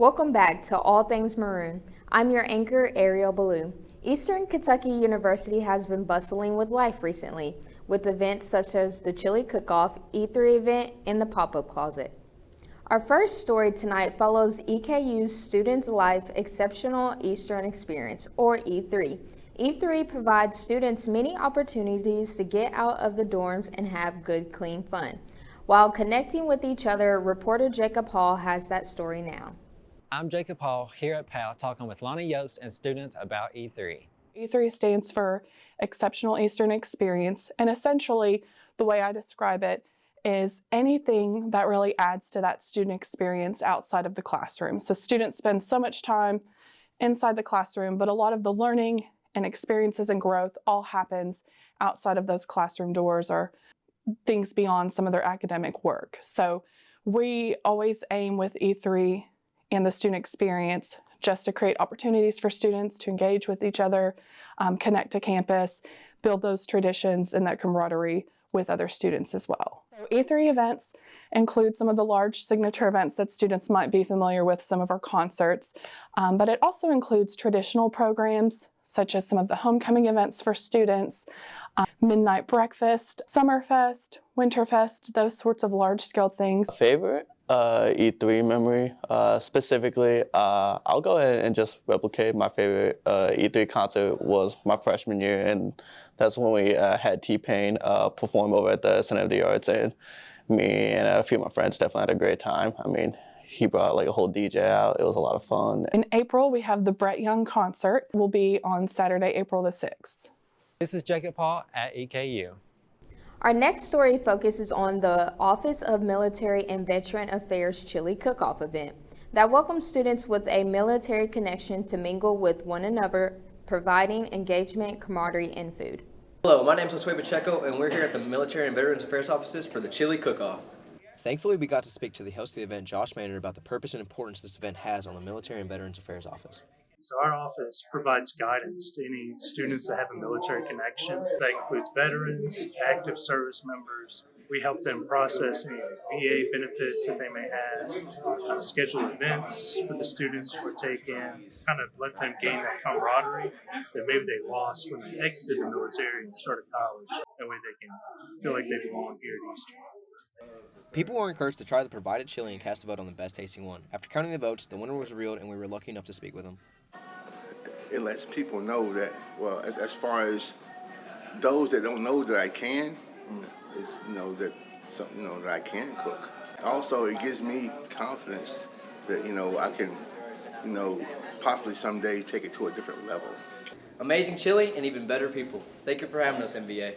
Welcome back to All Things Maroon. I'm your anchor, Ariel Ballou. Eastern Kentucky University has been bustling with life recently, with events such as the Chili Cook-Off, E3 event, and the Pop-Up Closet. Our first story tonight follows EKU's Students Life Exceptional Eastern Experience, or E3. E3 provides students many opportunities to get out of the dorms and have good, clean fun. While connecting with each other, reporter Jacob Hall has that story now. I'm Jacob Hall here at PAL talking with Lonnie Yost and students about E3. E3 stands for Exceptional Eastern Experience, and essentially the way I describe it is anything that really adds to that student experience outside of the classroom. So students spend so much time inside the classroom, but a lot of the learning and experiences and growth all happens outside of those classroom doors or things beyond some of their academic work. So we always aim with E3 and the student experience just to create opportunities for students to engage with each other, connect to campus, build those traditions and that camaraderie with other students as well. So E3 events include some of the large signature events that students might be familiar with, some of our concerts, but it also includes traditional programs such as some of the homecoming events for students, midnight breakfast, Summerfest, Winterfest, those sorts of large-scale things. Favorite E3 memory, specifically, I'll go ahead and just replicate my favorite E3 concert was my freshman year, and that's when we had T-Pain perform over at the Center of the Arts, and me and a few of my friends definitely had a great time. I mean, he brought like a whole DJ out. It was a lot of fun. In April, we have the Brett Young concert. Will be on Saturday, April the 6th. This is Jacob Hall at EKU. Our next story focuses on the Office of Military and Veteran Affairs Chili Cook-Off event that welcomes students with a military connection to mingle with one another, providing engagement, camaraderie, and food. Hello, my name is Josue Pacheco, and we're here at the Military and Veterans Affairs offices for the Chili Cook-Off. Thankfully, we got to speak to the host of the event, Josh Maynard, about the purpose and importance this event has on the Military and Veterans Affairs office. So our office provides guidance to any students that have a military connection. That includes veterans, active service members. We help them process any VA benefits that they may have, schedule events for the students to partake in, kind of let them gain that camaraderie that maybe they lost when they exited the military and started college. That way they can feel like they belong here at Eastern. People were encouraged to try the provided chili and cast a vote on the best tasting one. After counting the votes, the winner was revealed, and we were lucky enough to speak with him. It lets people know that, well, as far as those that don't know that I can, is that I can cook. Also, it gives me confidence that I can, possibly someday take it to a different level. Amazing chili and even better people. Thank you for having us, MVA.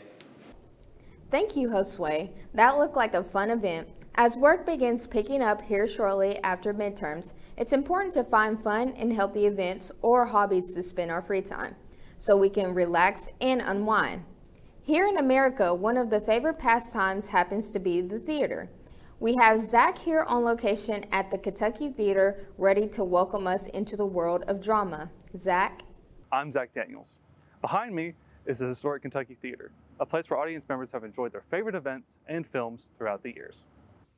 Thank you, Josue. That looked like a fun event. As work begins picking up here shortly after midterms, it's important to find fun and healthy events or hobbies to spend our free time so we can relax and unwind. Here in America, one of the favorite pastimes happens to be the theater. We have Zach here on location at the Kentucky Theater ready to welcome us into the world of drama. Zach? I'm Zach Daniels. Behind me is the historic Kentucky Theater, a place where audience members have enjoyed their favorite events and films throughout the years.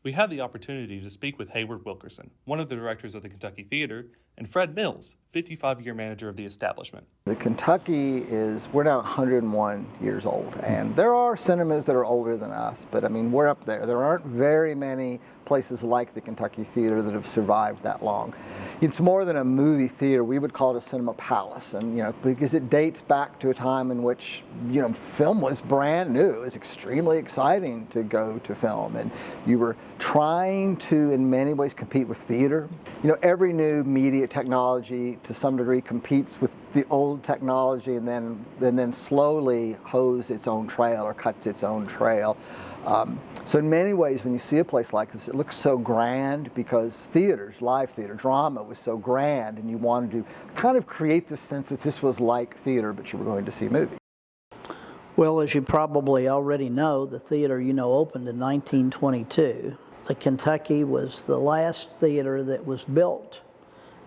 We had the opportunity to speak with Hayward Wilkerson, one of the directors of the Kentucky Theater, and Fred Mills, 55-year manager of the establishment. The Kentucky we're now 101 years old, and there are cinemas that are older than us, but I mean, we're up there. There aren't very many places like the Kentucky Theater that have survived that long. It's more than a movie theater. We would call it a cinema palace, and because it dates back to a time in which film was brand new. It was extremely exciting to go to film, and you were trying to, in many ways, compete with theater. Every new media technology, to some degree, competes with the old technology, and then slowly hoes its own trail or cuts its own trail. So in many ways, when you see a place like this, it looks so grand because theaters, live theater, drama was so grand, and you wanted to kind of create this sense that this was like theater, but you were going to see movies. Well, as you probably already know, the theater, opened in 1922. The Kentucky was the last theater that was built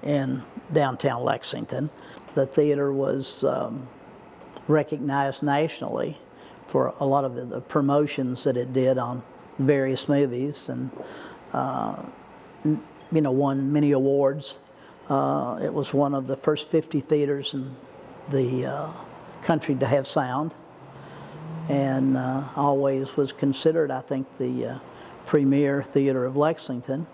in downtown Lexington. The theater was recognized nationally for a lot of the promotions that it did on various movies, and won many awards It was one of the first 50 theaters in the country to have sound, and always was considered, I think, the premier theater of Lexington.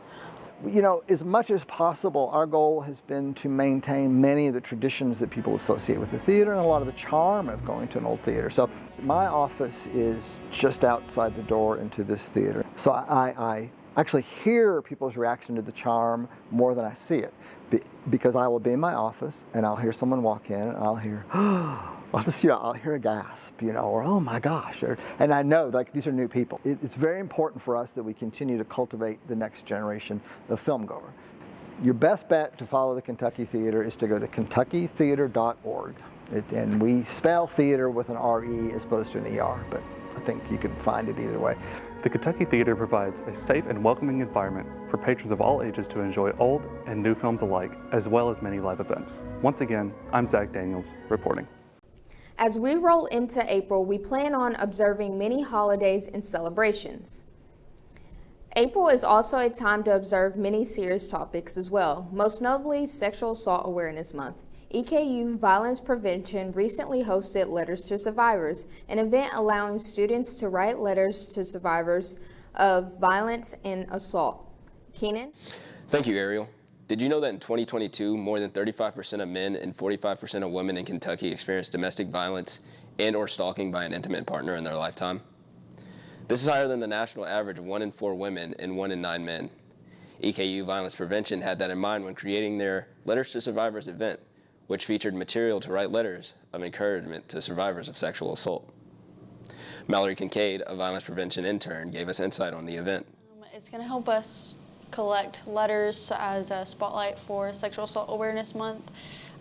You know, as much as possible, our goal has been to maintain many of the traditions that people associate with the theater and a lot of the charm of going to an old theater. So my office is just outside the door into this theater. So I actually hear people's reaction to the charm more than I see it, because I will be in my office and I'll hear someone walk in and I'll hear, I'll hear a gasp, or oh my gosh, and I know like these are new people. It's very important for us that we continue to cultivate the next generation of filmgoer. Your best bet to follow the Kentucky Theater is to go to kentuckytheater.org. And we spell theater with an R-E as opposed to an E-R, but I think you can find it either way. The Kentucky Theater provides a safe and welcoming environment for patrons of all ages to enjoy old and new films alike, as well as many live events. Once again, I'm Zach Daniels, reporting. As we roll into April, we plan on observing many holidays and celebrations. April is also a time to observe many serious topics as well, most notably Sexual Assault Awareness Month. EKU Violence Prevention recently hosted Letters to Survivors, an event allowing students to write letters to survivors of violence and assault. Keenan? Thank you, Ariel. Did you know that in 2022, more than 35% of men and 45% of women in Kentucky experienced domestic violence and or stalking by an intimate partner in their lifetime? This is higher than the national average of 1 in 4 women and 1 in 9 men. EKU Violence Prevention had that in mind when creating their Letters to Survivors event, which featured material to write letters of encouragement to survivors of sexual assault. Mallory Kincaid, a violence prevention intern, gave us insight on the event. It's going to help us collect letters as a spotlight for Sexual Assault Awareness Month,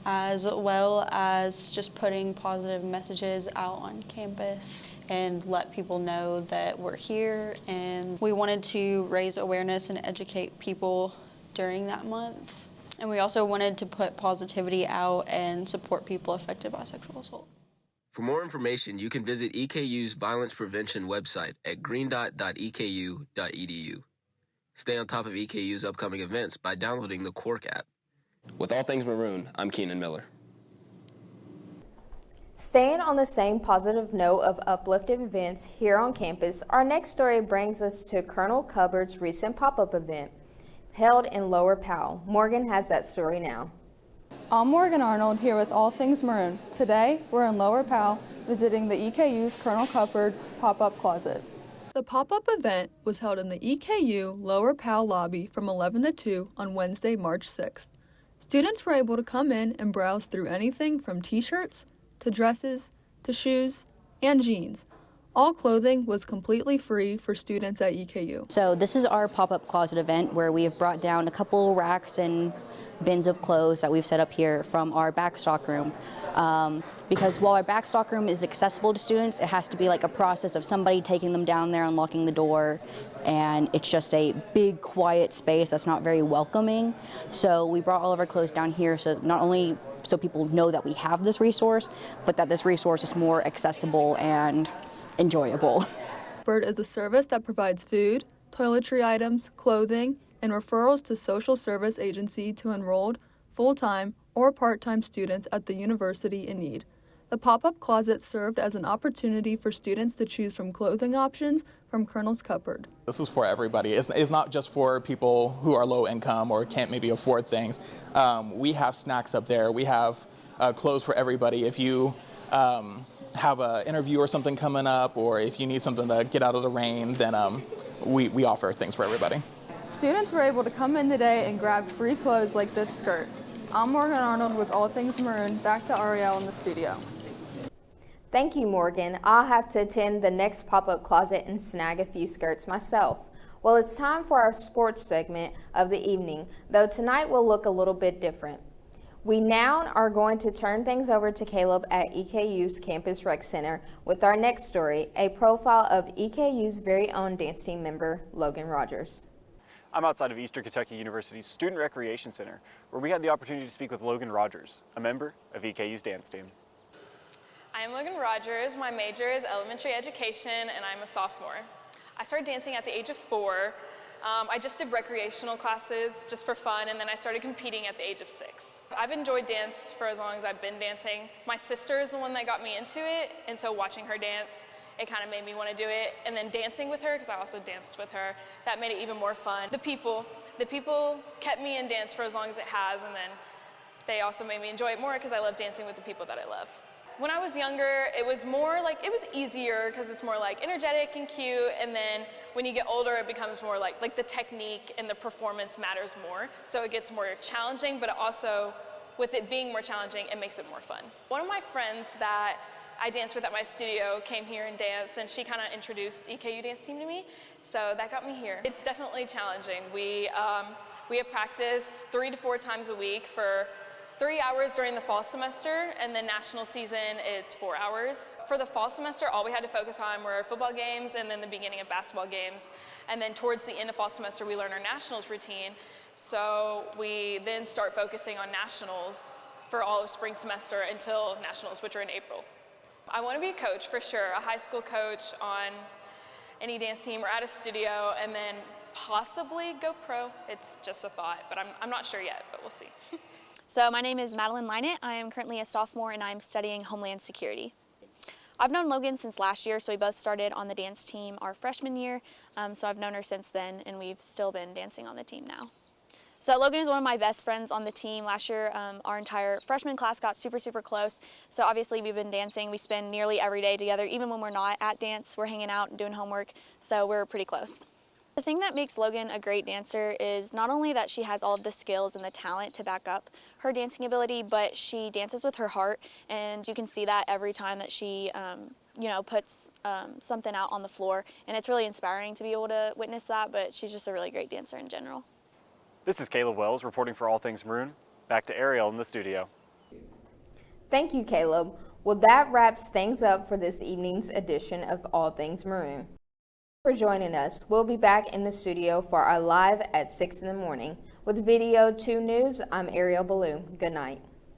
as well as just putting positive messages out on campus and let people know that we're here. And we wanted to raise awareness and educate people during that month. And we also wanted to put positivity out and support people affected by sexual assault. For more information, you can visit EKU's violence prevention website at greendot.eku.edu. Stay on top of EKU's upcoming events by downloading the Quark app. With All Things Maroon, I'm Keenan Miller. Staying on the same positive note of uplifting events here on campus, our next story brings us to Colonel Cubbard's recent pop-up event held in Lower Powell. Morgan has that story now. I'm Morgan Arnold here with All Things Maroon. Today, we're in Lower Powell visiting the EKU's Colonel Cubbard pop-up closet. The pop-up event was held in the EKU Lower Powell lobby from 11 to 2 on Wednesday, March 6th. Students were able to come in and browse through anything from t-shirts to dresses to shoes and jeans. All clothing was completely free for students at EKU. So this is our pop-up closet event where we have brought down a couple racks and bins of clothes that we've set up here from our backstock room. Because while our backstock room is accessible to students, it has to be like a process of somebody taking them down there, unlocking the door, and it's just a big quiet space that's not very welcoming. So we brought all of our clothes down here so not only so people know that we have this resource, but that this resource is more accessible and enjoyable. Bird is a service that provides food, toiletry items, clothing, and referrals to social service agency to enrolled, full-time, or part-time students at the university in need. The pop-up closet served as an opportunity for students to choose from clothing options from Colonel's Cupboard. This is for everybody. It's not just for people who are low income or can't maybe afford things. We have snacks up there. We have clothes for everybody. If you have an interview or something coming up, or if you need something to get out of the rain, then we offer things for everybody. Students were able to come in today and grab free clothes like this skirt. I'm Morgan Arnold with All Things Maroon. Back to Ariel in the studio. Thank you, Morgan. I'll have to attend the next pop-up closet and snag a few skirts myself. Well, it's time for our sports segment of the evening, though tonight will look a little bit different. We now are going to turn things over to Caleb at EKU's Campus Rec Center with our next story, a profile of EKU's very own dance team member, Logan Rogers. I'm outside of Eastern Kentucky University's Student Recreation Center, where we had the opportunity to speak with Logan Rogers, a member of EKU's dance team. I'm Logan Rogers. My major is elementary education, and I'm a sophomore. I started dancing at the age of 4. I just did recreational classes just for fun, and then I started competing at the age of 6. I've enjoyed dance for as long as I've been dancing. My sister is the one that got me into it, and so watching her dance, it kind of made me want to do it. And then dancing with her, because I also danced with her, that made it even more fun. The people kept me in dance for as long as it has, and then they also made me enjoy it more because I love dancing with the people that I love. When I was younger, it was more like, it was easier because it's more like energetic and cute, and then when you get older, it becomes more like the technique and the performance matters more. So it gets more challenging, but also with it being more challenging, it makes it more fun. One of my friends that I danced with at my studio came here and danced, and she kind of introduced EKU dance team to me, so that got me here. It's definitely challenging. We have practice 3 to 4 times a week for 3 hours during the fall semester, and then national season it's 4 hours. For the fall semester, all we had to focus on were football games and then the beginning of basketball games. And then towards the end of fall semester, we learn our nationals routine. So we then start focusing on nationals for all of spring semester until nationals, which are in April. I want to be a coach for sure, a high school coach on any dance team or at a studio, and then possibly go pro. It's just a thought, but I'm not sure yet, but we'll see. So my name is Madeline Lynett. I am currently a sophomore and I'm studying Homeland Security. I've known Logan since last year, so we both started on the dance team our freshman year. So I've known her since then, and we've still been dancing on the team now. So Logan is one of my best friends on the team. Last year, our entire freshman class got super, super close. So obviously we've been dancing. We spend nearly every day together. Even when we're not at dance, we're hanging out and doing homework. So we're pretty close. The thing that makes Logan a great dancer is not only that she has all of the skills and the talent to back up her dancing ability, but she dances with her heart, and you can see that every time that she puts something out on the floor, and it's really inspiring to be able to witness that, but she's just a really great dancer in general. This is Caleb Wells reporting for All Things Maroon. Back to Ariel in the studio. Thank you, Caleb. Well, that wraps things up for this evening's edition of All Things Maroon. For joining us. We'll be back in the studio for our live at 6 in the morning. With Video 2 News, I'm Ariel Ballou. Good night.